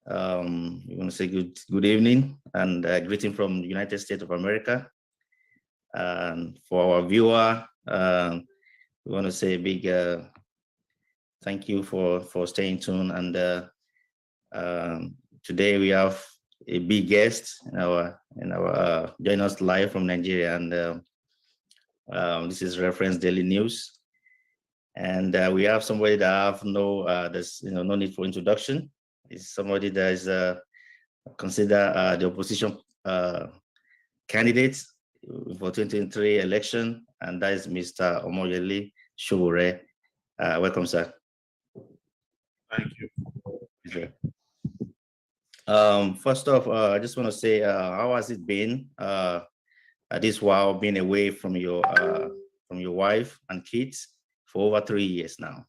We want to say good evening and greeting from the United States of America. And for our viewer, we want to say a big thank you for staying tuned. And today we have a big guest in our join us live from Nigeria, and this is Reference Daily News. And we have somebody that have there's no need for introduction. It's somebody that is considered the opposition candidate for 2023 election, and that is Mr. Omoyele Sowore. Welcome, sir. Thank you. First off, I just want to say, how has it been this while being away from your wife and kids for over 3 years now?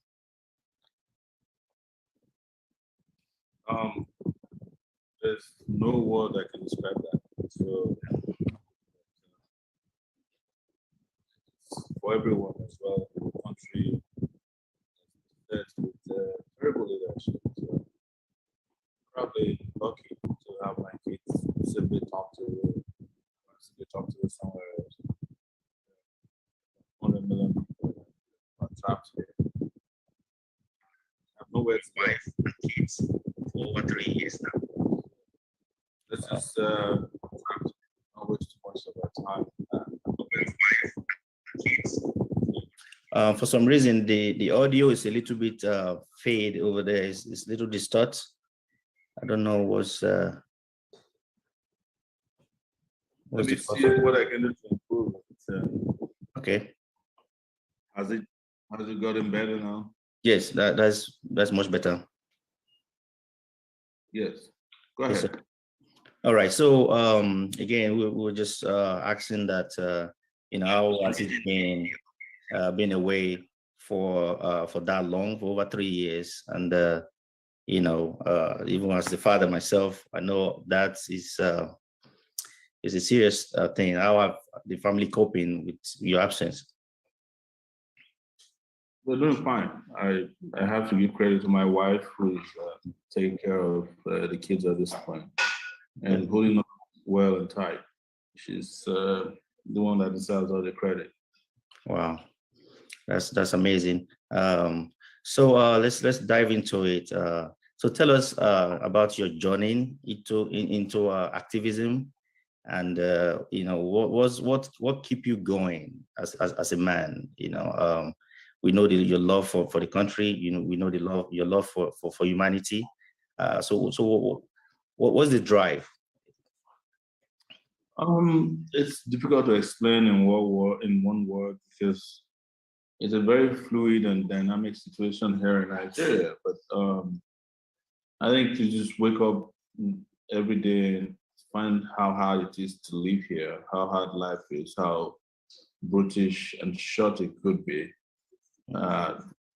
There's no word that can describe that. So for everyone as well in the country, that's with terrible leadership. So probably lucky to have my kids simply talk to somewhere else. 100 million people are trapped here. I have nowhere to Wife and kids for over 3 years now. This is not waste too much of our time. For some reason, the audio is a little bit fade over there. It's a little distort. I don't know what's Let me see what I can do to improve it. Okay. Has it gotten better now? Yes, that's much better. Yes. Go ahead. Yes, sir. All right. So again, we were just asking that how has it been away for that long, for over 3 years, and even as the father myself, I know that is a serious thing. How have the family coping with your absence? We're doing fine. I have to give credit to my wife, who is taking care of the kids at this point and holding up well and tight. She's the one that deserves all the credit. Wow, that's amazing. So let's dive into it. So tell us about your journey into activism, and what keep you going as a man. We know your love for the country. We know your love for humanity. So what's the drive? It's difficult to explain in one word because it's a very fluid and dynamic situation here in Nigeria. But I think you just wake up every day and find how hard it is to live here, how hard life is, how brutish and short it could be.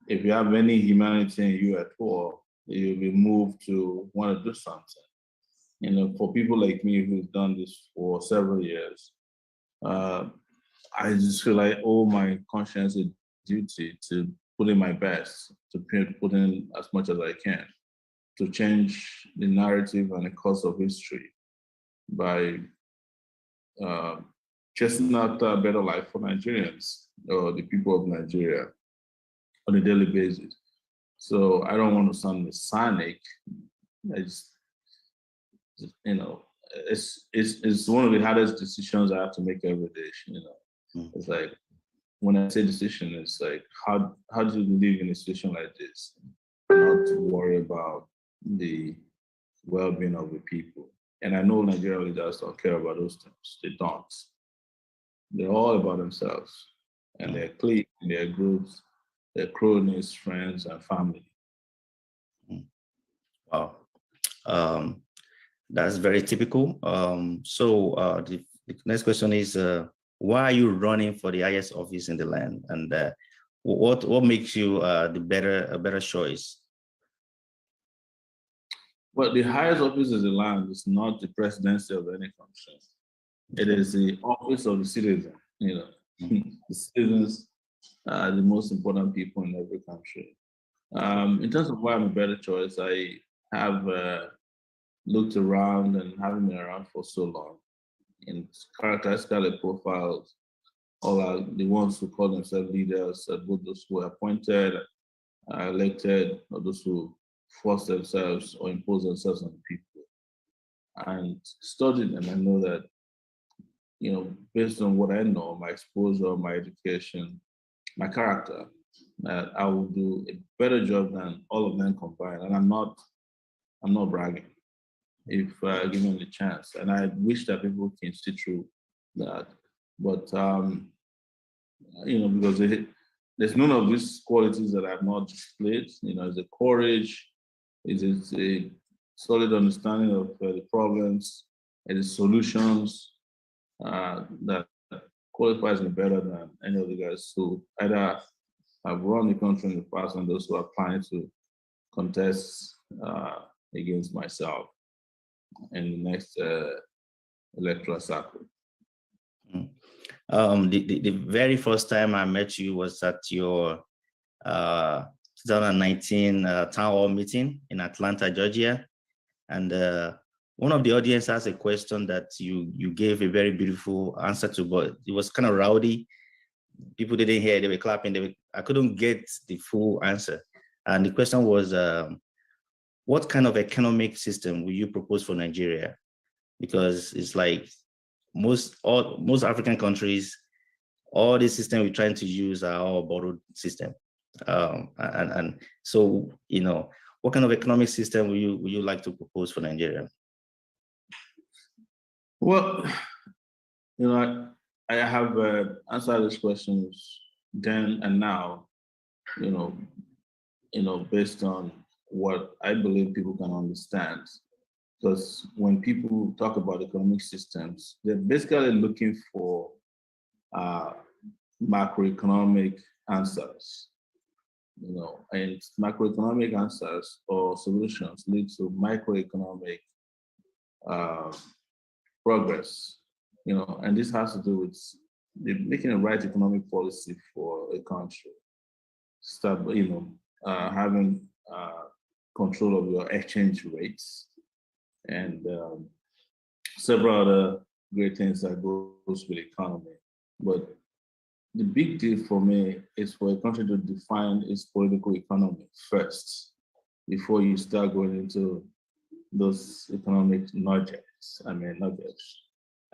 If you have any humanity in you at all, you'll be moved to want to do something. For people like me who've done this for several years, I just feel like owe my conscience a duty to put in my best, to put in as much as I can, to change the narrative and the course of history by chasing after a better life for Nigerians or the people of Nigeria on a daily basis. So I don't want to sound messianic. It's one of the hardest decisions I have to make every day. It's like when I say decision, it's like how do you live in a situation like this, not to worry about the well-being of the people. And I know Nigerian leaders don't care about those things. They don't. They're all about themselves and their clique, their groups, their cronies, friends, and family. Wow. That's very typical. So the next question is, why are you running for the highest office in the land? And what makes you a better choice? Well, the highest office in the land is not the presidency of any country. It is the office of the citizen. The citizens are the most important people in every country. In terms of why I'm a better choice, I have looked around and having been around for so long, and characteristically profiles all are the ones who call themselves leaders, both those who are appointed, elected, or those who force themselves or impose themselves on people. And studied them, I know that, based on what I know, my exposure, my education, my character, that I will do a better job than all of them combined. And I'm not bragging if given the chance. And I wish that people can see through that. But because there's none of these qualities that I've not displayed. It's a courage, it's a solid understanding of the problems and the solutions that qualifies me better than any of the guys who either have run the country in the past and those who are planning to contest against myself in the next electoral cycle. The very first time I met you was at your 2019 town hall meeting in Atlanta, Georgia. And one of the audience asked a question that you gave a very beautiful answer to, but it was kind of rowdy. People didn't hear, they were clapping. I couldn't get the full answer. And the question was, what kind of economic system will you propose for Nigeria? Because it's like most African countries, all the system we're trying to use are all borrowed system. And so, what kind of economic system will you like to propose for Nigeria? Well, I have answered these questions then and now, based on what I believe people can understand. Because when people talk about economic systems, they're basically looking for macroeconomic answers, and macroeconomic answers or solutions lead to microeconomic progress, and this has to do with making the right economic policy for a country. Start, having control of your exchange rates and several other great things that goes with the economy. But the big deal for me is for a country to define its political economy first before you start going into those economic nuggets.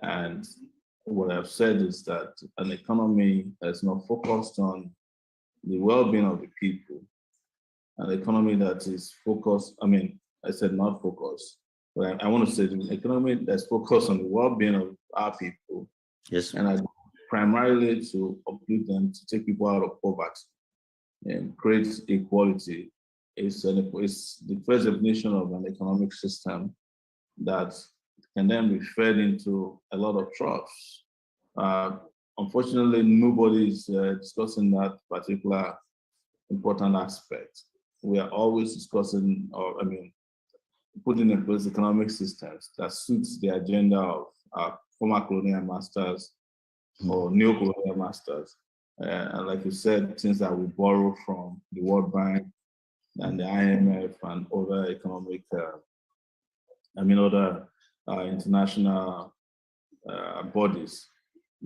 And what I've said is that an economy that's not focused on the well-being of the people, an economy that is focused, I said not focused, but I want to say an economy that's focused on the well-being of our people. Yes. And primarily to uplift them, to take people out of poverty and create equality is the first definition of an economic system that can then be fed into a lot of troughs. Unfortunately, nobody is discussing that particular important aspect. We are always discussing, putting in place economic systems that suits the agenda of our former colonial masters or neo-colonial masters. And like you said, things that we borrow from the World Bank and the IMF and other economic, other international bodies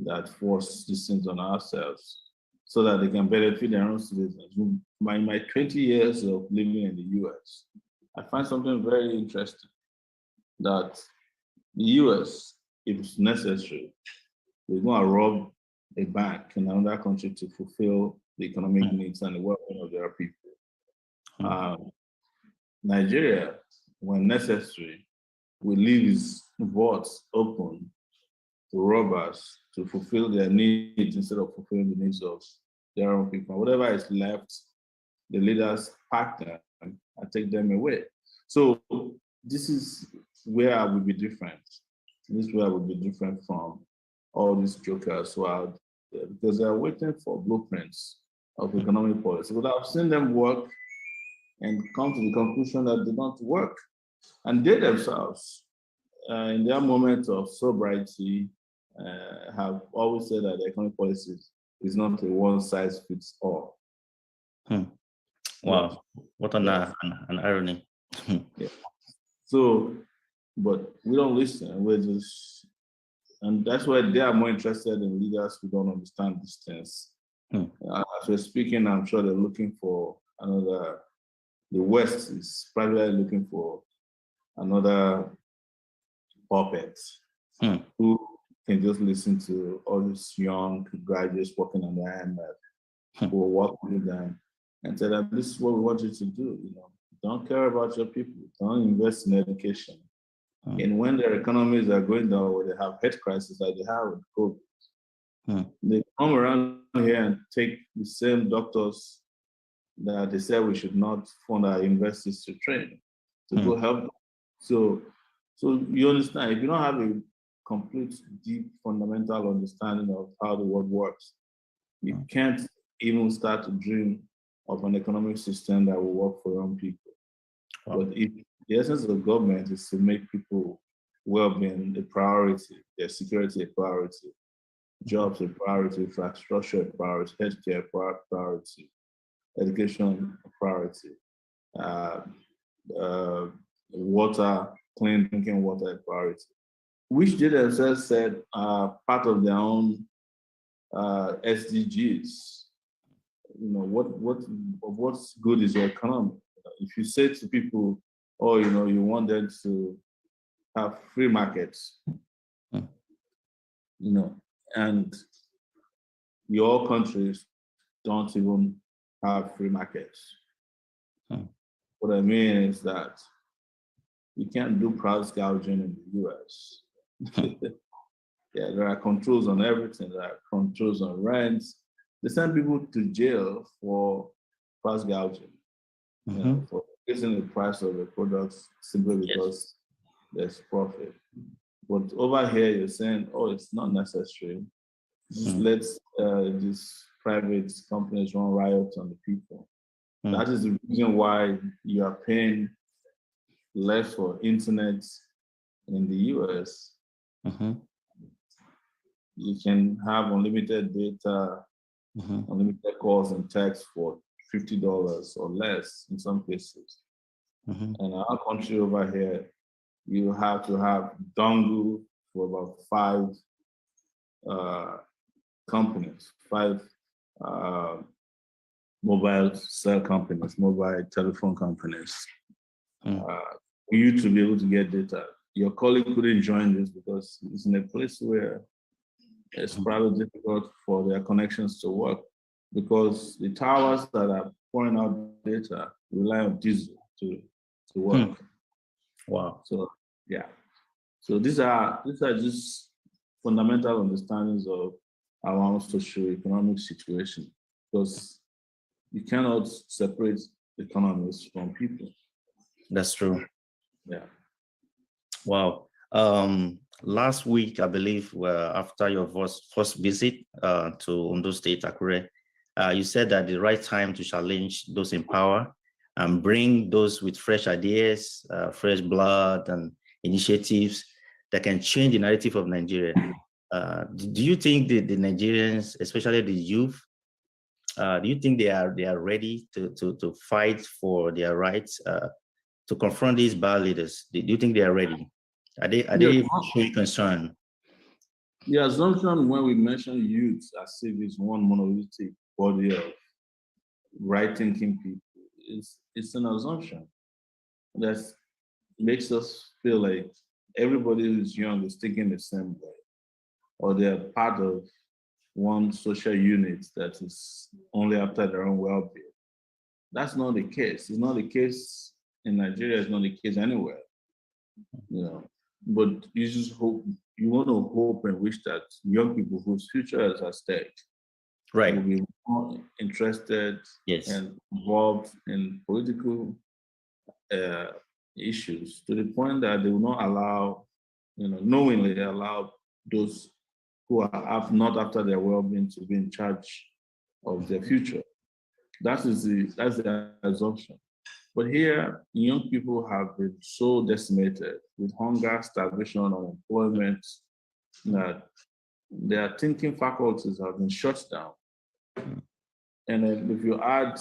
that force these things on ourselves so that they can benefit their own citizens. My 20 years of living in the US, I find something very interesting that the US, if it's necessary, we're going to rob a bank in another country to fulfill the economic needs and the well-being of their people. Nigeria, when necessary, will leave its vaults open to robbers to fulfill their needs instead of fulfilling the needs of their own people. Whatever is left, the leaders pack them and take them away. So this is where I would be different. This is where I would be different from all these jokers who are there, because they are waiting for blueprints of economic policy. But I've seen them work and come to the conclusion that they don't work. And they themselves, in their moment of sobriety, have always said that the economic policy is not a one-size-fits-all. Wow, what an irony. Yeah. So but we don't listen. We're just, and that's why they are more interested in leaders who don't understand these things. As we're speaking, I'm sure they're looking for another, the West is probably looking for another puppet who can just listen to all these young graduates working on their IMF who will work with them and tell them, this is what we want you to do. Don't care about your people. Don't invest in education. And when their economies are going down or they have health crisis like they have with COVID, they come around here and take the same doctors that they said we should not fund our universities to train, to go help them. So you understand, if you don't have a complete, deep, fundamental understanding of how the world works, you can't even start to dream of an economic system that will work for young people. But if the essence of the government is to make people well-being a priority, their security a priority, jobs a priority, infrastructure a priority, healthcare a priority, education a priority, water, clean drinking water a priority, which they themselves said are part of their own SDGs. What's good is your economy. If you say to people, oh, you want them to have free markets, and your countries don't even have free markets. What I mean is that you can't do price gouging in the US. Yeah, there are controls on everything. There are controls on rents. They send people to jail for price gouging, for raising the price of the products simply because there's profit. But over here, you're saying, oh, it's not necessary. Just let these private companies run riot on the people. That is the reason why you are paying less for internet in the US. You can have unlimited data, unlimited calls and texts for $50 or less in some cases. And our country over here, you have to have dongle for about 5 companies, 5 mobile cell companies, mobile telephone companies, for you to be able to get data. Your colleague couldn't join this because it's in a place where it's probably difficult for their connections to work because the towers that are pouring out data rely on diesel to work. Wow. So yeah. So these are just fundamental understandings of our own socio-economic situation because you cannot separate economies from people. That's true. Yeah. Wow. Last week, I believe, after your first visit to Ondo State, Akure, you said that the right time to challenge those in power and bring those with fresh ideas, fresh blood, and initiatives that can change the narrative of Nigeria. Do you think the Nigerians, especially the youth, do you think they are ready to fight for their rights, to confront these bad leaders? Do you think they are ready? Are they showing concern? The assumption when we mention youth as if it's one monolithic body of right-thinking people, it's an assumption that makes us feel like everybody who's young is thinking the same way, or they're part of one social unit that is only after their own well-being. That's not the case. It's not the case in Nigeria. It's not the case anywhere. But you just hope, you want to hope and wish that young people whose future is at stake will be more interested and involved in political issues to the point that they will not allow, knowingly allow those who are not after their well-being to be in charge of their future. That's the assumption. But here, young people have been so decimated with hunger, starvation, unemployment, that their thinking faculties have been shut down. And then if you add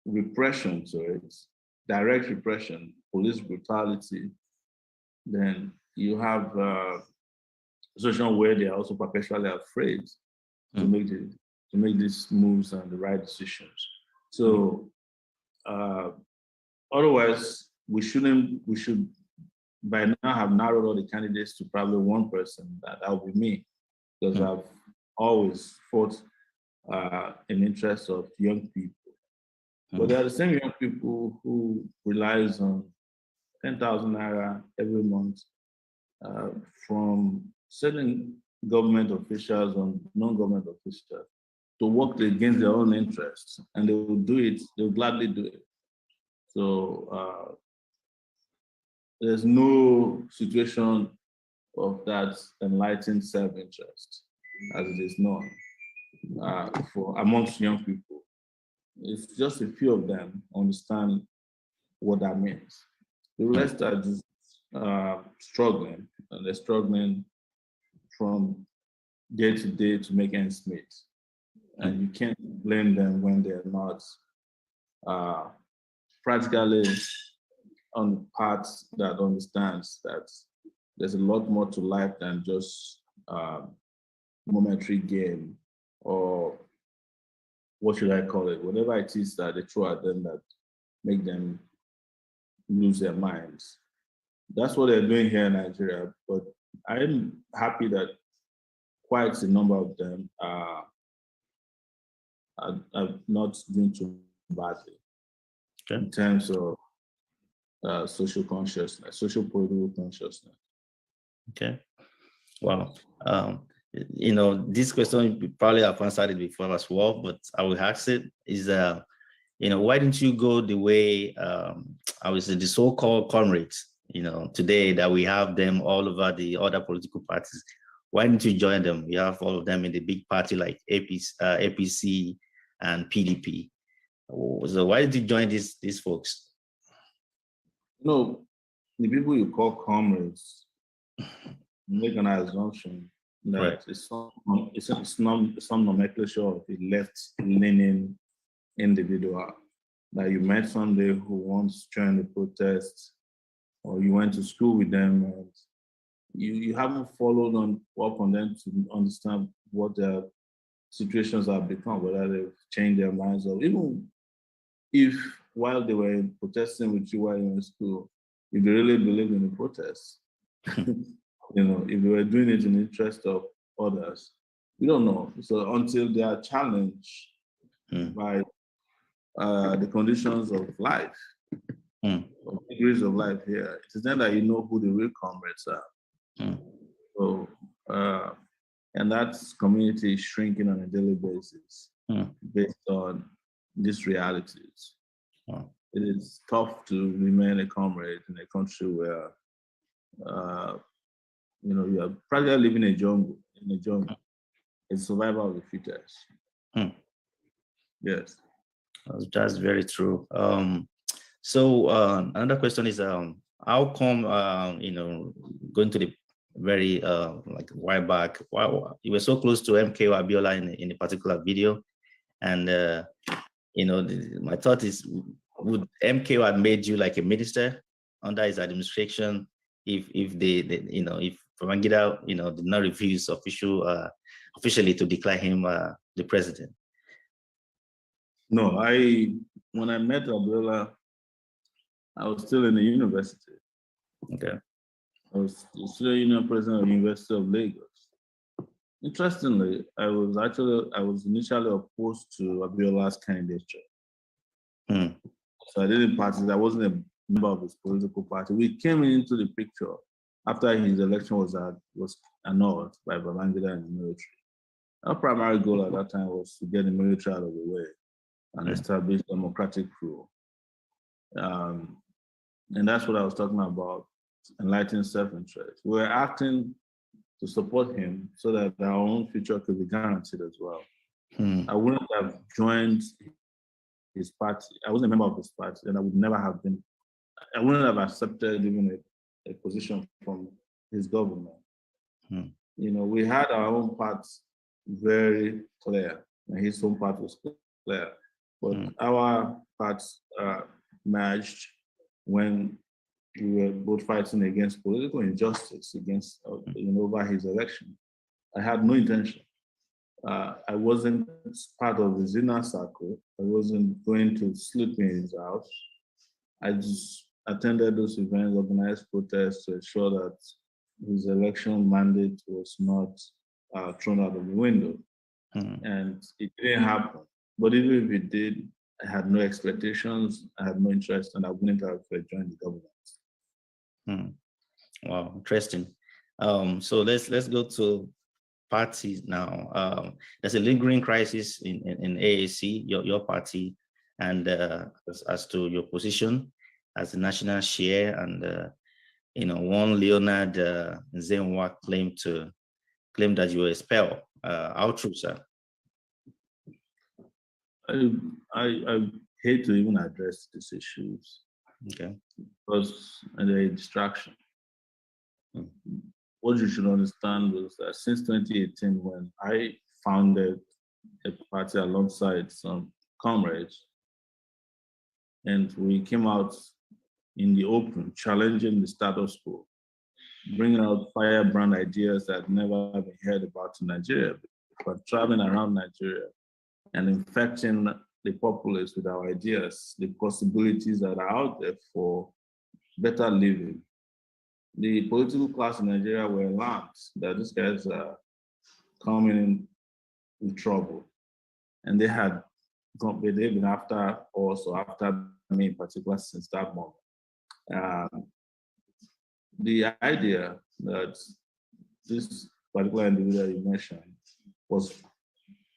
repression to it, direct repression, police brutality, then you have a situation where they are also perpetually afraid to make these moves and the right decisions. So otherwise, we should by now have narrowed all the candidates to probably one person. That would be me, because I've always fought in interest of young people. But there are the same young people who relies on 10,000 naira every month from certain government officials and non-government officials to work against their own interests, and they will do it. They will gladly do it. So there's no situation of that enlightened self-interest as it is known for amongst young people. It's just a few of them understand what that means. The rest are just struggling, and they're struggling from day to day to make ends meet. And you can't blame them when they're not practically on the part that understands that there's a lot more to life than just momentary gain, or what should I call it? Whatever it is that they throw at them that make them lose their minds. That's what they're doing here in Nigeria. But I'm happy that quite a number of them are not doing too badly in terms of social consciousness, social political consciousness. Okay. Wow. This question you probably have answered it before as well, but I will ask it is, why didn't you go the way, I would say, the so-called comrades, today that we have them all over the other political parties? Why didn't you join them? You have all of them in the big party like APC and PDP. So why did you join these folks? The people you call comrades make an assumption that it's some nomenclature of a left-leaning individual that you met someday who wants to join the protests, or you went to school with them, and you haven't followed up on them to understand what their situations have become, whether they've changed their minds, or even if while they were protesting with you while you were in school, if they really believe in the protests. If they were doing it in the interest of others, we don't know. So until they are challenged by the conditions of life, or degrees of life here, it is then that you know who the real comrades are. So, and that community is shrinking on a daily basis based on these realities. It is tough to remain a comrade in a country where you are practically living in a jungle. It's survival of the fittest. Yes. That's very true. So another question is, how come going to the very like why back? Why you were so close to MKO Abiola in a particular video, and my thought is, would MKO have made you like a minister under his administration if if Babangida did not refuse officially to declare him the president? No, when I met Abiola, I was still in the university. Okay. I was still union president of the University of Lagos. Interestingly, I was initially opposed to Abiola's candidature. So I didn't participate. I wasn't a member of his political party. We came into the picture after his election was annulled by Babangida and the military. Our primary goal at that time was to get the military out of the way and establish democratic rule. And that's what I was talking about, enlightened self-interest. We were acting to support him so that our own future could be guaranteed as well. I wouldn't have joined his party. I wasn't a member of his party, and I wouldn't have accepted even a position from his government. We had our own parts very clear, and his own part was clear. But our parts merged when we were both fighting against political injustice against, over his election. I had no intention. I wasn't part of his inner circle. I wasn't going to sleep in his house. I just attended those events, organized protests to ensure that his election mandate was not thrown out of the window. And it didn't happen. But even if it did, I had no expectations, I had no interest, and I wouldn't have joined the government. Wow, interesting. So let's go to parties now. There's a lingering crisis in AAC, your party, and as to your position as the national chair, and one Leonard Zenwa claimed that you were expelled. How true, sir? I hate to even address these issues. Okay. Because they're a distraction. What you should understand is that since 2018, when I founded a party alongside some comrades, and we came out in the open, challenging the status quo, bringing out firebrand ideas that never been heard about in Nigeria, but traveling around Nigeria and infecting the populace with our ideas, the possibilities that are out there for better living. The political class in Nigeria were alarmed that these guys are coming in with trouble. And they've been after us, or after me in particular, since that moment. The idea that this particular individual you mentioned was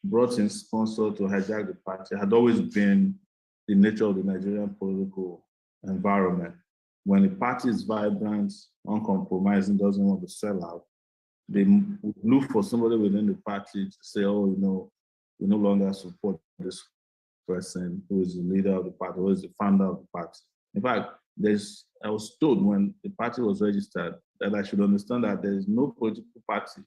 brought in sponsor to hijack the party had always been the nature of the Nigerian political environment. When the party is vibrant, uncompromising, doesn't want to sell out, they look for somebody within the party to say, oh, we no longer support this person who is the leader of the party, who is the founder of the party. In fact, I was told when the party was registered that I should understand that there is no political party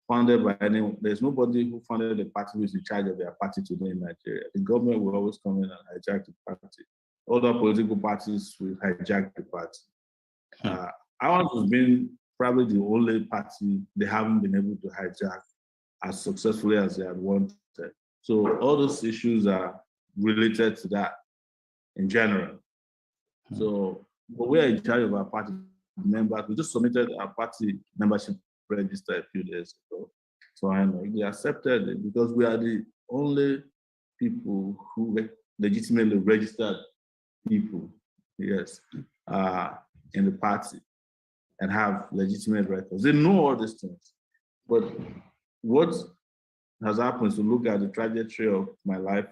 founded by anyone. There's nobody who founded the party who is in charge of their party today in Nigeria. The government will always come in and hijack the party. Other political parties will hijack the party. Ours has been probably the only party they haven't been able to hijack as successfully as they had wanted. So all those issues are related to that in general. So, but we are in charge of our party members. We just submitted our party membership register a few days ago. So I know they accepted it because we are the only people who legitimately registered people, yes, in the party and have legitimate records. They know all these things. But what has happened is to look at the trajectory of my life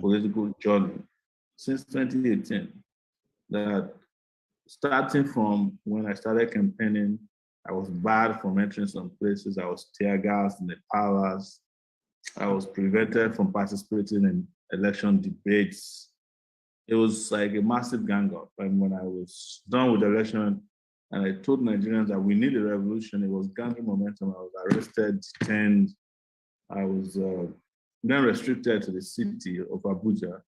political journey since 2018, that starting from when I started campaigning, I was barred from entering some places. I was tear gassed in the palace. I was prevented from participating in election debates. It was like a massive gang up. And when I was done with the election and I told Nigerians that we need a revolution, it was gathering momentum. I was arrested, detained. I was then restricted to the city of Abuja.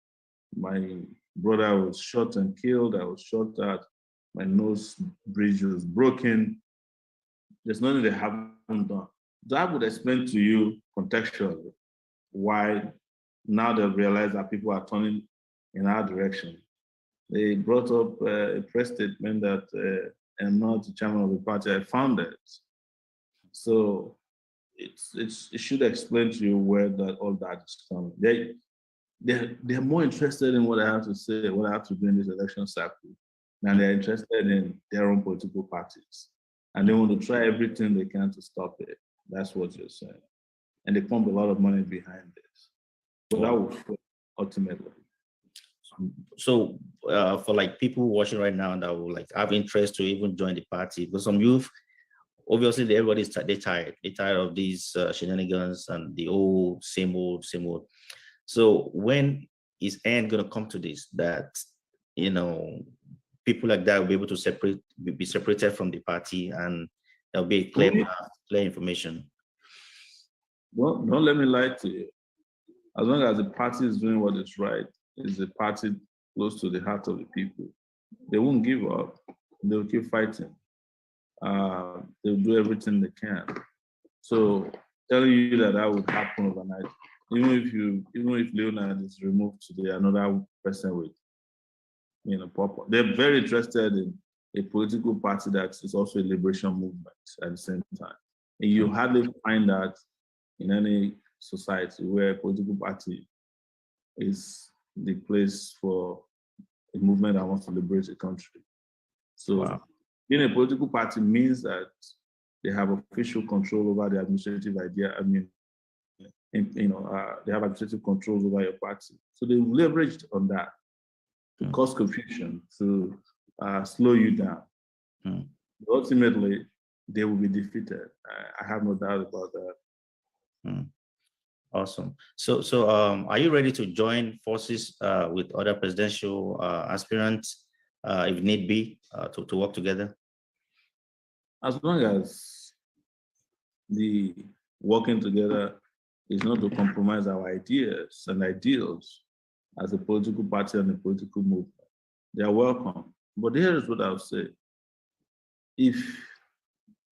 My brother was shot and killed. I was shot at. My nose bridge was broken. There's nothing they haven't done. That would explain to you contextually why now they've realized that people are turning in our direction. They brought up a press statement that I'm not the chairman of the party I founded. So it should explain to you where all that is coming. They're more interested in what I have to say, what I have to do in this election cycle, than they're interested in their own political parties. And they want to try everything they can to stop it. That's what you're saying. And they pump a lot of money behind this. But that will fail ultimately. So for like people watching right now that will like have interest to even join the party, because some youth, obviously everybody's they're tired of these shenanigans and the old same old. So when is end gonna come to this, that people like that will be able to be separated from the party, and there'll be clear information? Well, don't let me lie to you. As long as the party is doing what is right, is the party close to the heart of the people. they won't give up. They'll keep fighting. They'll do everything they can. So telling you that that would happen overnight, even if Leonard is removed today, another person will, pop up. They're very interested in a political party that is also a liberation movement at the same time. And you hardly find that in any society where a political party is the place for a movement that wants to liberate a country. So being a political party means that they have official control over the administrative idea. I mean, they have administrative controls over your party. So they leveraged on that to cause confusion, to slow you down. But ultimately, they will be defeated. I have no doubt about that. Awesome. So are you ready to join forces with other presidential aspirants, if need be, to work together? As long as the working together is not to compromise our ideas and ideals as a political party and a political movement, they are welcome. But here is what I'll say. If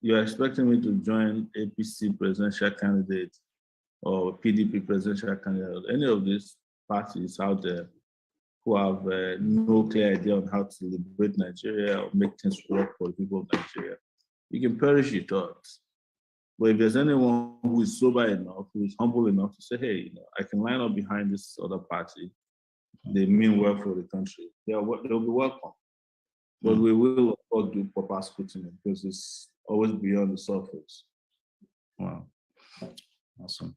you're expecting me to join APC presidential candidate or PDP presidential candidate, any of these parties out there who have no clear idea on how to liberate Nigeria or make things work for the people of Nigeria, you can perish your thoughts. But if there's anyone who is sober enough, who is humble enough to say, hey, I can line up behind this other party, they mean well for the country, they'll be welcome. But we will, of course, do proper scrutiny because it's always beyond the surface. Wow, awesome.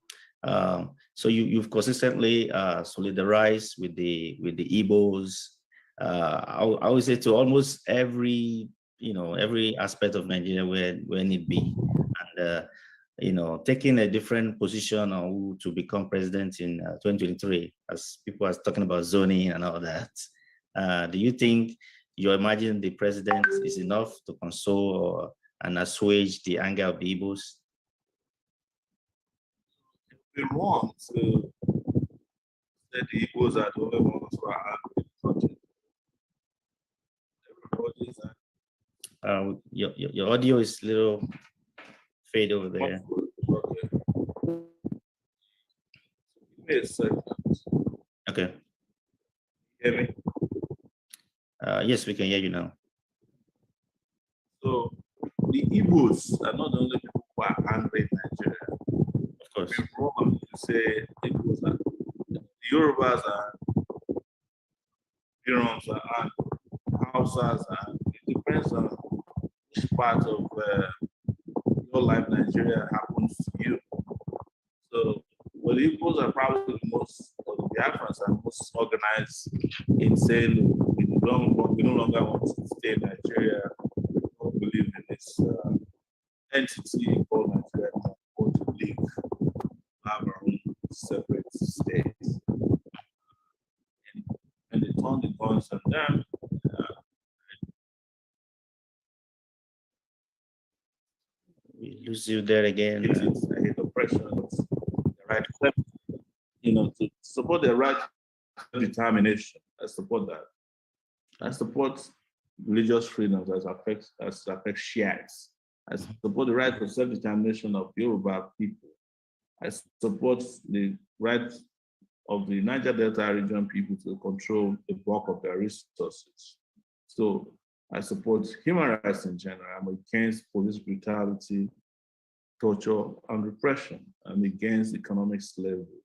So you've consistently solidarized with the Igbos. I would say to almost every every aspect of Nigeria where need be, and taking a different position on who to become president in 2023, as people are talking about zoning and all that. Do you think you imagine the president is enough to console and assuage the anger of the Igbos? It's wrong to say the Igbos are the only ones who are angry in the country. Everybody is angry. Your audio is a little fade over there. Okay. Give me a second. Okay. Hear me? Yes, we can hear you now. So the Igbos are not the only people who are angry in Nigeria. Of course. It's wrong to say Igbos are. The Yorubas are, Irons are, Hausas are. It depends on which part of your life Nigeria happens to you. So, but the Igbos are probably the most, or the Biafrans are most organized in saying, we no longer want to stay in Nigeria. We don't believe in this entity called Nigeria. We want to live, have our own separate states. And they turn the guns on them. We lose you there again. I hate oppression. It's the right, to support the right determination. I support that. I support religious freedoms as affects Shiites. I support the right to self-determination of Yoruba people. I support the right of the Niger Delta region people to control the bulk of their resources. So I support human rights in general. I'm against police brutality, torture, and repression. I'm against economic slavery.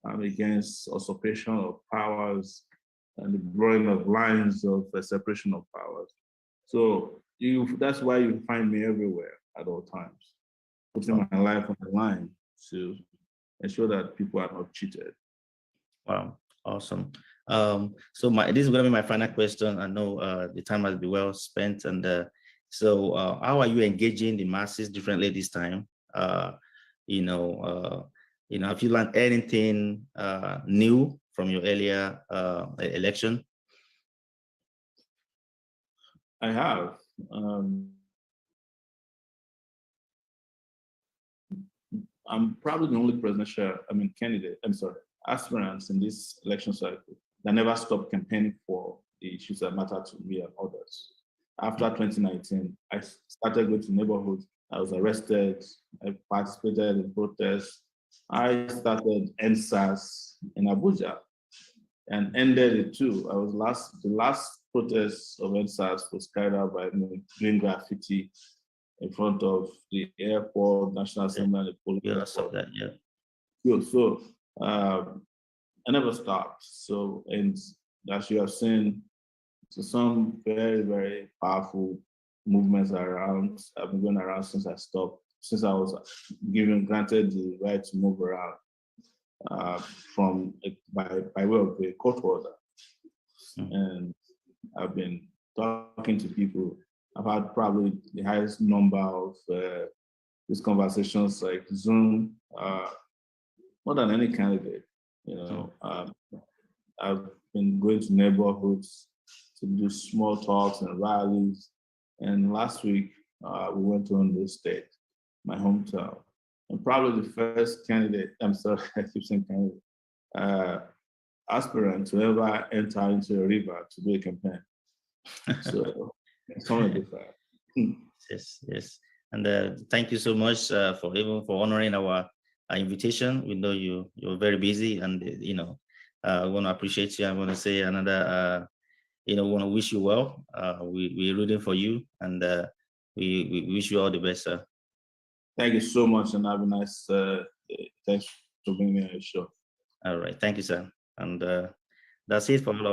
I'm against usurpation of powers and the drawing of lines of separation of powers. So that's why you find me everywhere at all times, putting my life on the line to ensure that people are not cheated. Wow, awesome. So this is going to be my final question. I know the time has been well spent, and so how are you engaging the masses differently this time? Have you learned anything new from your earlier election? I have. I'm probably the only aspirants in this election cycle that never stopped campaigning for the issues that matter to me and others. After 2019, I started going to neighborhoods. I was arrested. I participated in protests. I started NSAS in Abuja and ended it too. The last protest of NSAS was carried out by me doing graffiti in front of the airport, National Assembly, and the police. Yeah, I saw that. Yeah. Good. So I never stopped. So, and as you have seen, so some very, very powerful movements around. I've been going around since I stopped, since I was granted the right to move around by way of a court order. And I've been talking to people. I've had probably the highest number of these conversations like Zoom, more than any candidate. I've been going to neighborhoods to do small talks and rallies. And last week, we went to Ondo State, my hometown. And probably the first candidate, I'm sorry, I keep saying candidate, aspirant to ever enter into a river to do a campaign. So it's something different. Yes. And thank you so much for honoring our invitation. We know you're very busy, and I want to appreciate you. I want to say another, want to wish you well. We're rooting for you, and we wish you all the best, sir. Thank you so much, and have a nice. Thanks for bringing me on your show. All right, thank you, sir. And that's it for all.